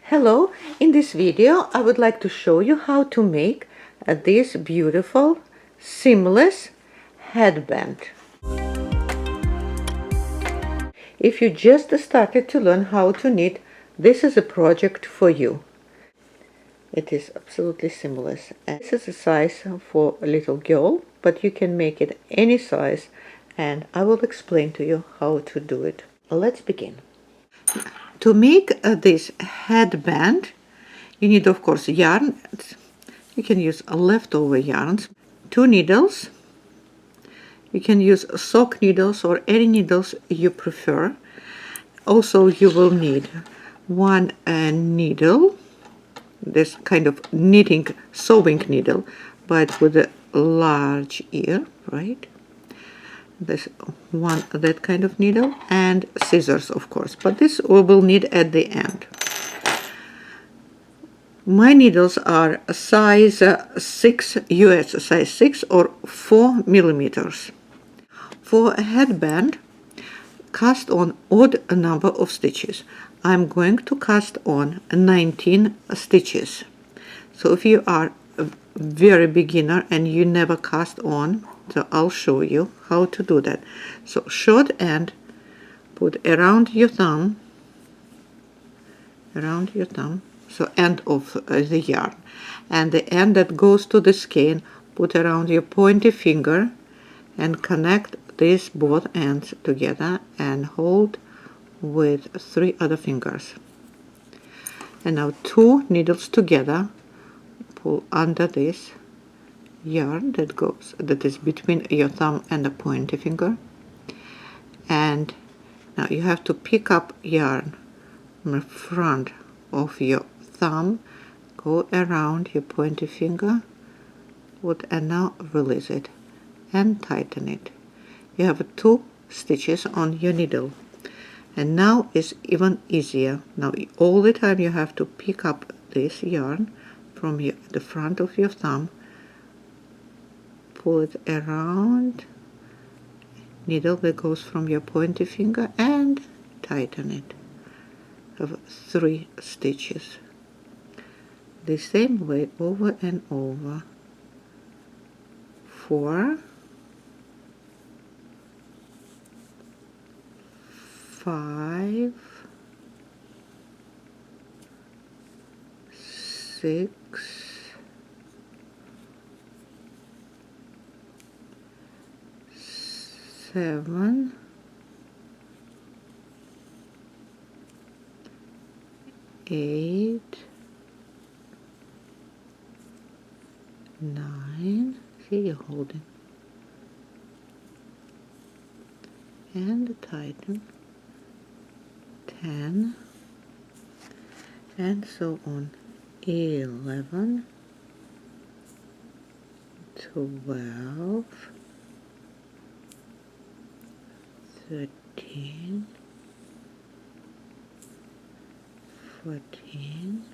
Hello, in this video I would like to show you how to make this beautiful seamless headband. If you just started to learn how to knit, this is a project for you. It is absolutely seamless. And this is a size for a little girl, but you can make it any size, and I will explain to you how to do it. Let's begin. To make this headband, you need, of course, yarn. You can use leftover yarns, 2 needles. You can use sock needles or any needles you prefer. Also, you will need 1 needle, this kind of knitting sewing needle, but with a large ear, right? This one, that kind of needle, and scissors, of course, but this we will need at the end. My needles are size 6 US, size 6 or 4 millimeters. For a headband, cast on odd number of stitches. I'm going to cast on 19 stitches. So if you are a very beginner and you never cast on, so I'll show you how to do that. So short end, put around your thumb, so end of the yarn, and the end that goes to the skein, put around your pointy finger and connect these both ends together and hold with 3 other fingers. And now 2 needles together, pull under this yarn that is between your thumb and the pointy finger, and now you have to pick up yarn from the front of your thumb, go around your pointy finger, and now release it and tighten it. You have 2 stitches on your needle, and now it's even easier. Now all the time you have to pick up this yarn from the front of your thumb, pull it around needle that goes from your pointy finger and tighten it. Have 3 stitches. The same way over and over. 4, 5, 6, 7, 8, 9, see, you're holding, and tighten, 10, and so on, 11, 12, 13, 14,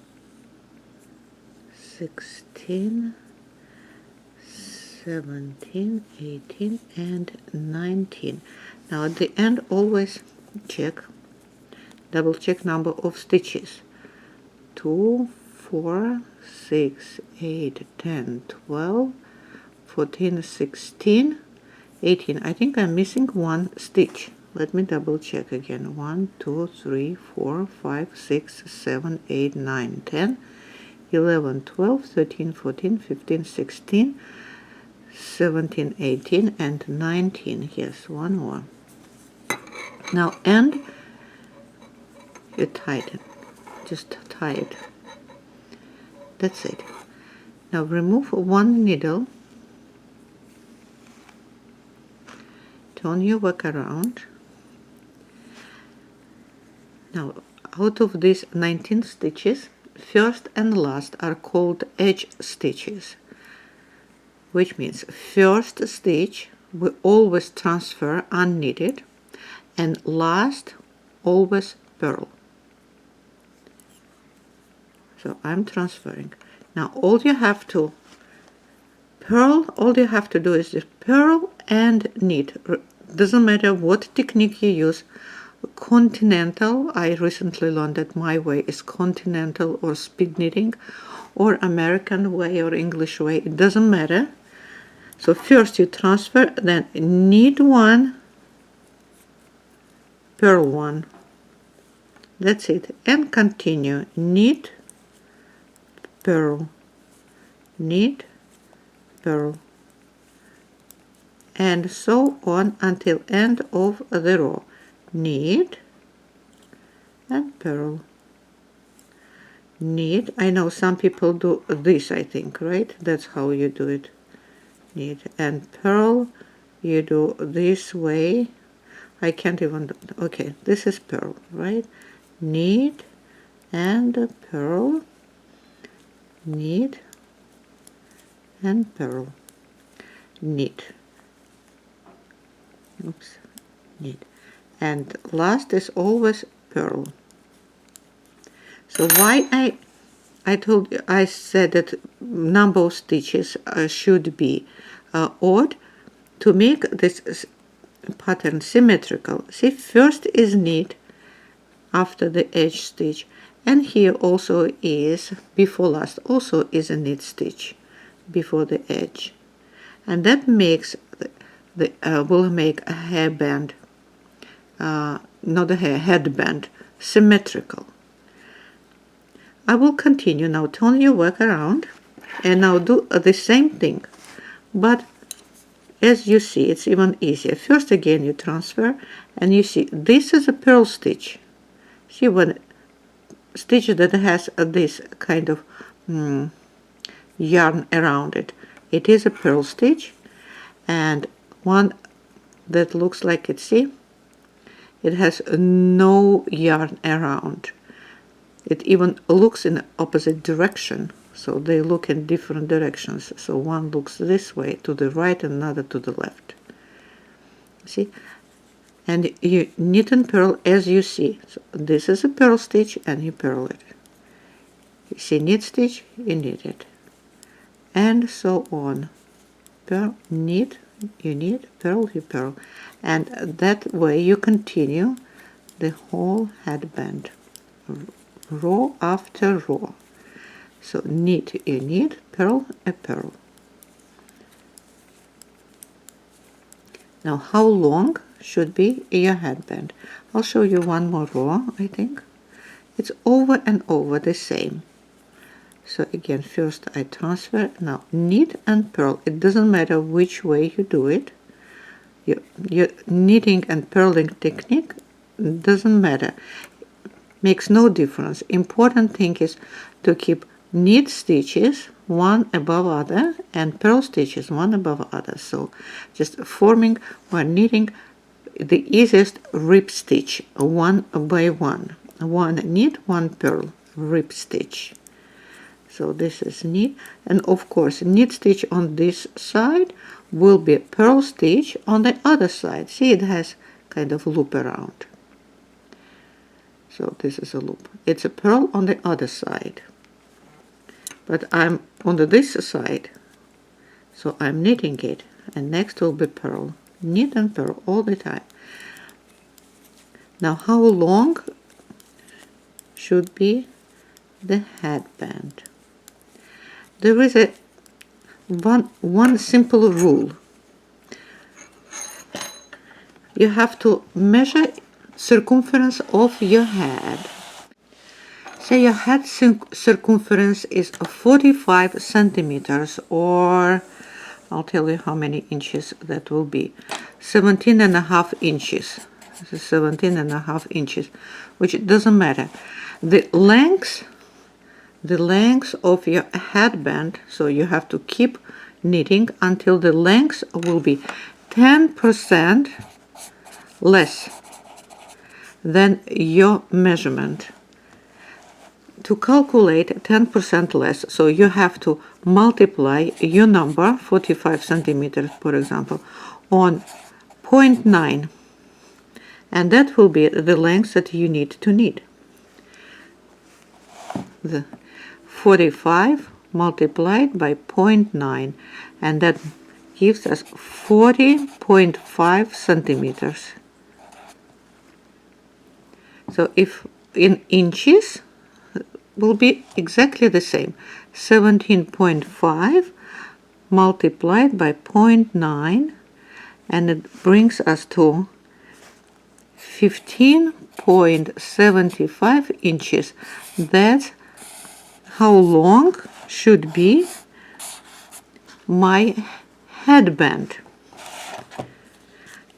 16, 17, 18, and 19. Now at the end always double check number of stitches. 2, 4, 6, 8, 10, 12, 14, 16, 18. I think I'm missing 1 stitch. Let me double check again. 1, 2, 3, 4, 5, 6, 7, 8, 9, 10, 11, 12, 13, 14, 15, 16, 17, 18, and 19. Yes, 1 more. Now end, you tighten. Just tie it. That's it. Now remove 1 needle. Turn your work around. Now, out of these 19 stitches, first and last are called edge stitches, which means first stitch we always transfer unknitted, and last always purl. So I'm transferring. Now all you have to do is just purl and knit. Doesn't matter what technique you use, continental. I recently learned that my way is continental or speed knitting, or American way or English way. It doesn't matter. So first you transfer, then knit one, purl one. That's it. And continue. Knit, purl, knit, purl, and so on until end of the row. Knit and purl. Knit. I know some people do this, I think, right? That's how you do it. Knit and purl. You do this way. I can't even do, okay, this is purl, right? Knit and purl, knit and purl, knit, oops, knit, and last is always purl. So why I said that number of stitches should be odd to make this pattern symmetrical. See, first is knit after the edge stitch, and here also is before last also is a knit stitch before the edge, and that makes will make a hairband, not a headband, symmetrical. I will continue now. Turn your work around and now do the same thing, but as you see, it's even easier. First again you transfer, and you see this is a purl stitch. See, when stitch that has this kind of yarn around it, it is a purl stitch, and one that looks like it, see, it has no yarn around. It even looks in the opposite direction, so they look in different directions. So one looks this way to the right and another to the left. See? And you knit and purl as you see. So this is a purl stitch and you purl it. You see knit stitch, you knit it. And so on. Purl, knit, you knit, purl, you purl. And that way you continue the whole headband, row after row. So knit, you knit, purl, a purl. Now how long should be your headband? I'll show you one more row, I think. It's over and over the same. So again, first I transfer, now knit and purl. It doesn't matter which way you do it. Your knitting and purling technique doesn't matter. Makes no difference. Important thing is to keep knit stitches one above other and purl stitches one above other. So just forming or knitting the easiest rib stitch one by one. One knit, one purl, rib stitch. So this is knit, and of course knit stitch on this side will be purl stitch on the other side. See, it has kind of loop around. So this is a loop. It's a purl on the other side. But I'm on this side, so I'm knitting it, and next will be purl. Knit and purl all the time. Now how long should be the headband? There is a one simple rule. You have to measure circumference of your head. Say your head circumference is 45 centimeters, or I'll tell you how many inches that will be. 17.5 inches. This is 17.5 inches, which doesn't matter. The length of your headband, so you have to keep knitting until the length will be 10% less than your measurement. To calculate 10% less, so you have to multiply your number, 45 centimeters, for example, on 0.9, and that will be the length that you need to knit. The 45 multiplied by 0.9, and that gives us 40.5 centimeters. So if in inches will be exactly the same. 17.5 multiplied by 0.9, and it brings us to 15.75 inches. That's how long should be my headband.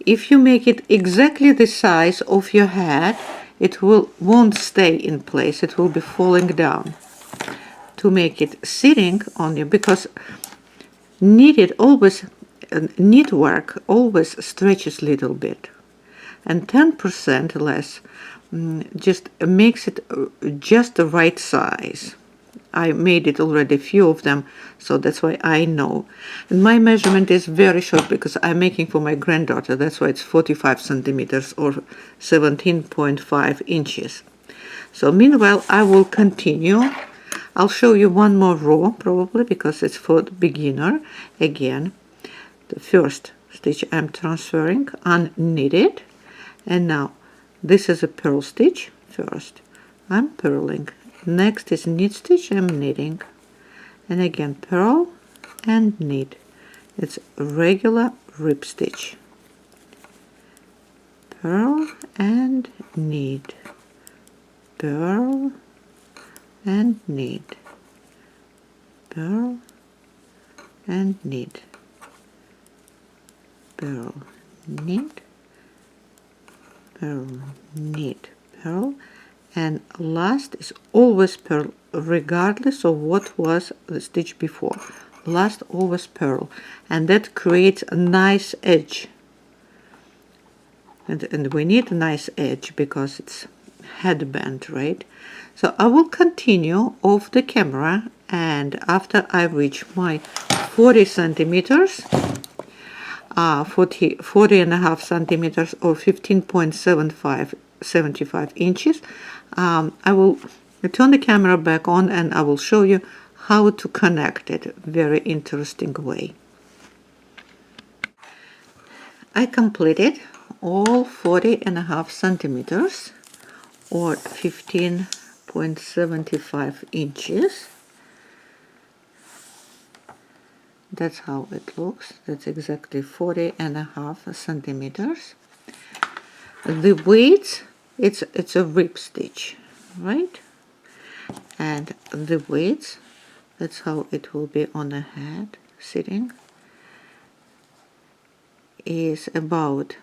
If you make it exactly the size of your head, it won't stay in place, it will be falling down. To make it sitting on you, because knitted always, knitwork always stretches a little bit, and 10% less just makes it just the right size. I made it already, a few of them, so that's why I know. And my measurement is very short because I'm making for my granddaughter. That's why it's 45 centimeters or 17.5 inches. So meanwhile, I will continue. I'll show you one more row probably because it's for the beginner. Again, the first stitch I'm transferring, unknitted, and now this is a purl stitch. First I'm purling, next is knit stitch, I'm knitting, and again purl and knit. It's regular rib stitch, purl and knit, purl and knit, purl and knit, purl, knit, purl, knit, purl, and last is always purl regardless of what was the stitch before. Last always purl, and that creates a nice edge, and we need a nice edge because it's headband, right? So I will continue off the camera, and after I reach my 40 centimeters, 40 and a half centimeters or 15.75 inches, I will turn the camera back on and I will show you how to connect it. Very interesting way. I completed all 40 and a half centimeters or 15.75 inches. That's how it looks. That's exactly 40 and a half centimeters. The width, it's a rib stitch, right? And the width, that's how it will be on the head sitting, is about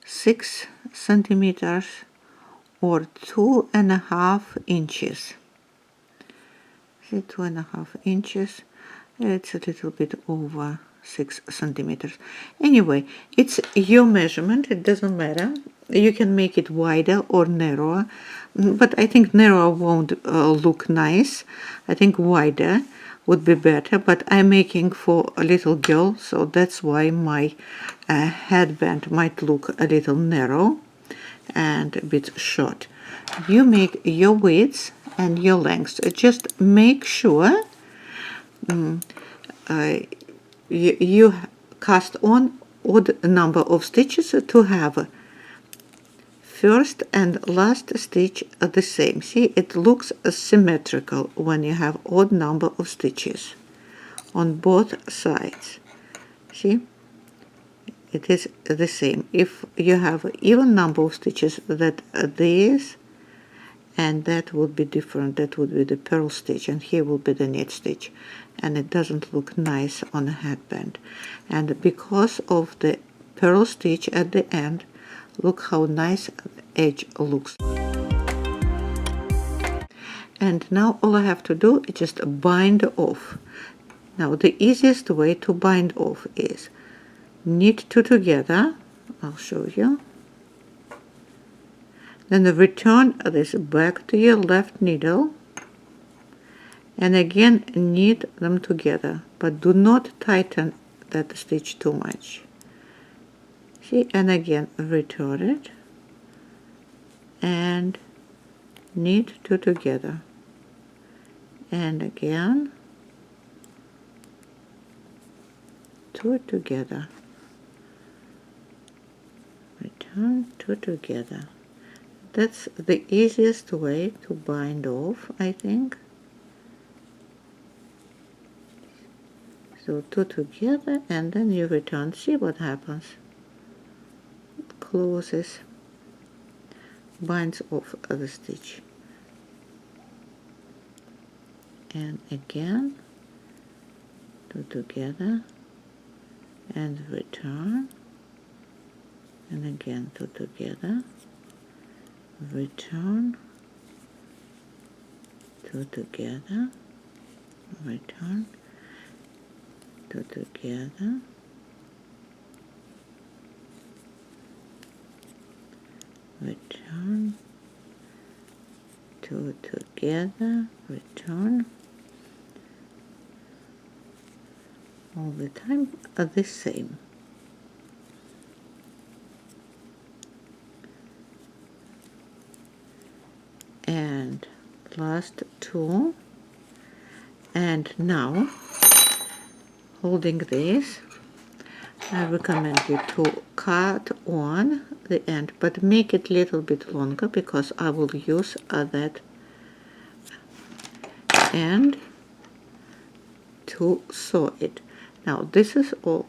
6 centimeters or 2.5 inches. See, 2.5 inches. It's a little bit over 6 centimeters. Anyway, it's your measurement, it doesn't matter. You can make it wider or narrower, but I think narrower won't look nice. I think wider would be better, but I'm making for a little girl, so that's why my headband might look a little narrow and a bit short. You make your width and your length. Just make sure you cast on odd number of stitches to have first and last stitch are the same. See, it looks symmetrical when you have odd number of stitches on both sides. See, it is the same. If you have even number of stitches, that this and that would be different. That would be the purl stitch, and here will be the knit stitch, and it doesn't look nice on a headband. And because of the purl stitch at the end, look how nice the edge looks. And now all I have to do is just bind off. Now the easiest way to bind off is knit two together. I'll show you. Then return this back to your left needle and again knit them together, but do not tighten that stitch too much. See, and again return it and knit two together, and again two together, return two together. That's the easiest way to bind off, I think. So two together and then you return. See what happens. It closes, binds off the stitch. And again, two together and return. And again, two together, return, two together, return, two together, return, two together, return. All the time are the same. And last two. And now, holding this, I recommend you to cut on the end, but make it a little bit longer because I will use that end to sew it. Now this is all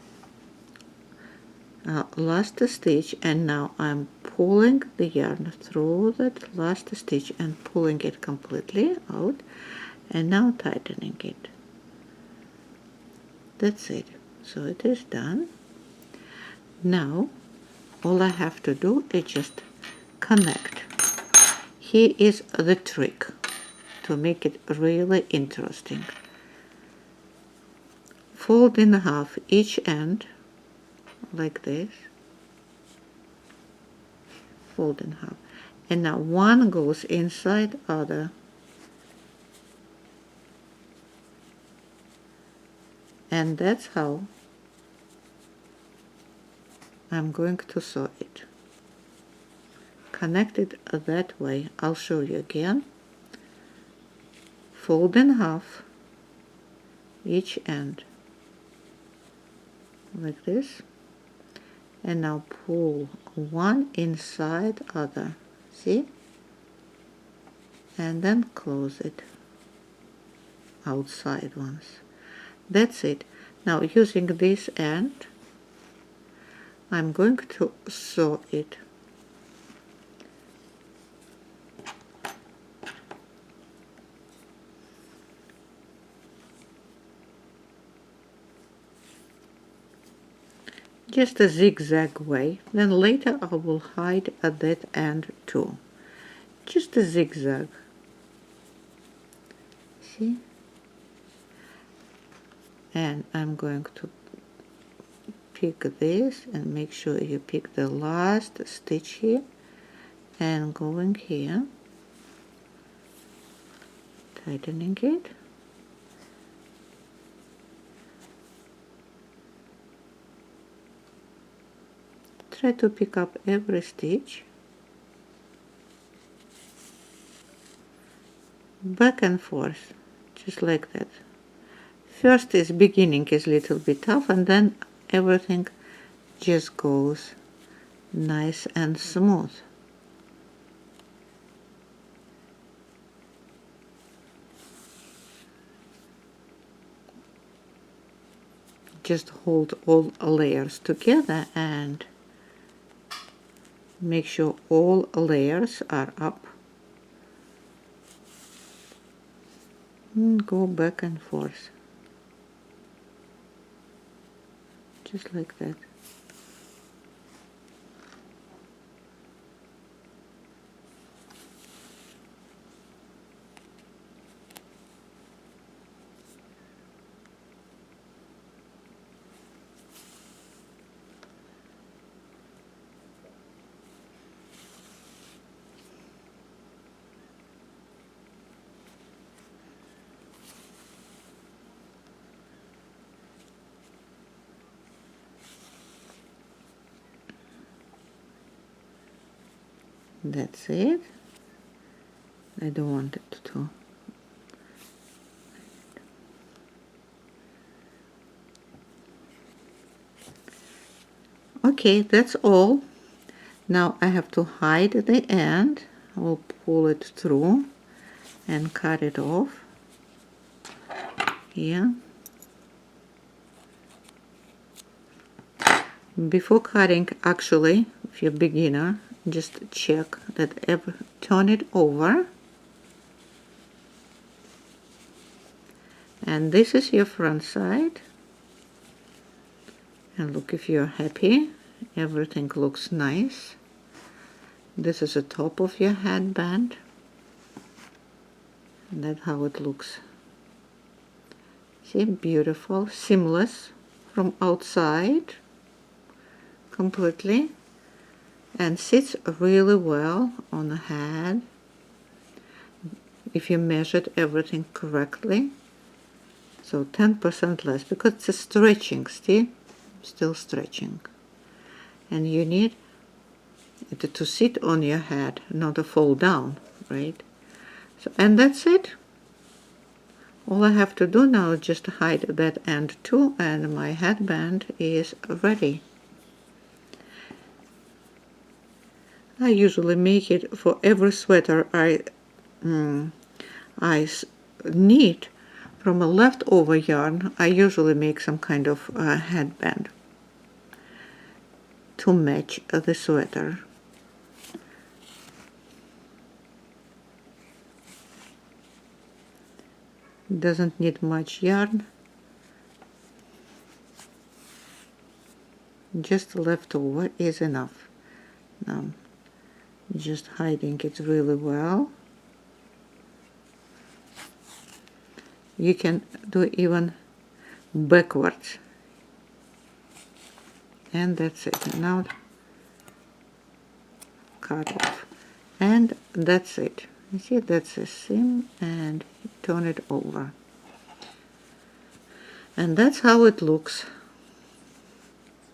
last stitch, and now I'm pulling the yarn through that last stitch and pulling it completely out, and now tightening it. That's it. So it is done. Now all I have to do is just connect. Here is the trick to make it really interesting. Fold in half each end like this, fold in half, and now one goes inside other, and that's how I'm going to sew it. Connect it that way. I'll show you again. Fold in half each end like this, and now pull one inside other, see, and then close it outside ones. That's it. Now using this end, I'm going to sew it. Just a zigzag way, then later I will hide at that end too. Just a zigzag. See? And I'm going to pick this and make sure you pick the last stitch here and going here, tightening it. Try to pick up every stitch, back and forth, just like that. First is beginning is a little bit tough, and then everything just goes nice and smooth. Just hold all layers together and make sure all layers are up. And go back and forth. Just like that. That's it. I don't want it to. Okay, that's all. Now I have to hide the end we'll pull it through and cut it off here. Before cutting, actually, if you're a beginner, just check that turn it over. And this is your front side. And look, if you're happy, everything looks nice. This is the top of your headband. And that's how it looks. See, beautiful, seamless from outside, completely, and sits really well on the head if you measured everything correctly. So 10% less, because it's a stretching, see, still stretching, and you need it to sit on your head, not to fall down, right? So, and that's it. All I have to do now is just hide that end too, and my headband is ready. I usually make it for every sweater I knit from a leftover yarn. I usually make some kind of headband to match the sweater. Doesn't need much yarn, just leftover is enough. Now just hiding it really well. You can do even backwards, and that's it. Now cut off, and that's it. You see, that's a seam, and turn it over, and that's how it looks.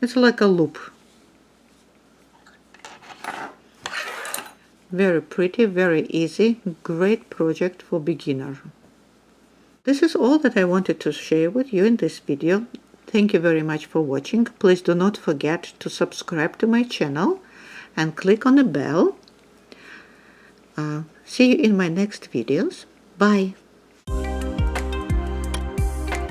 It's like a loop. Very pretty, very easy, great project for beginner. This is all that I wanted to share with you in this video. Thank you very much for watching. Please do not forget to subscribe to my channel and click on the bell. See you in my next videos. Bye.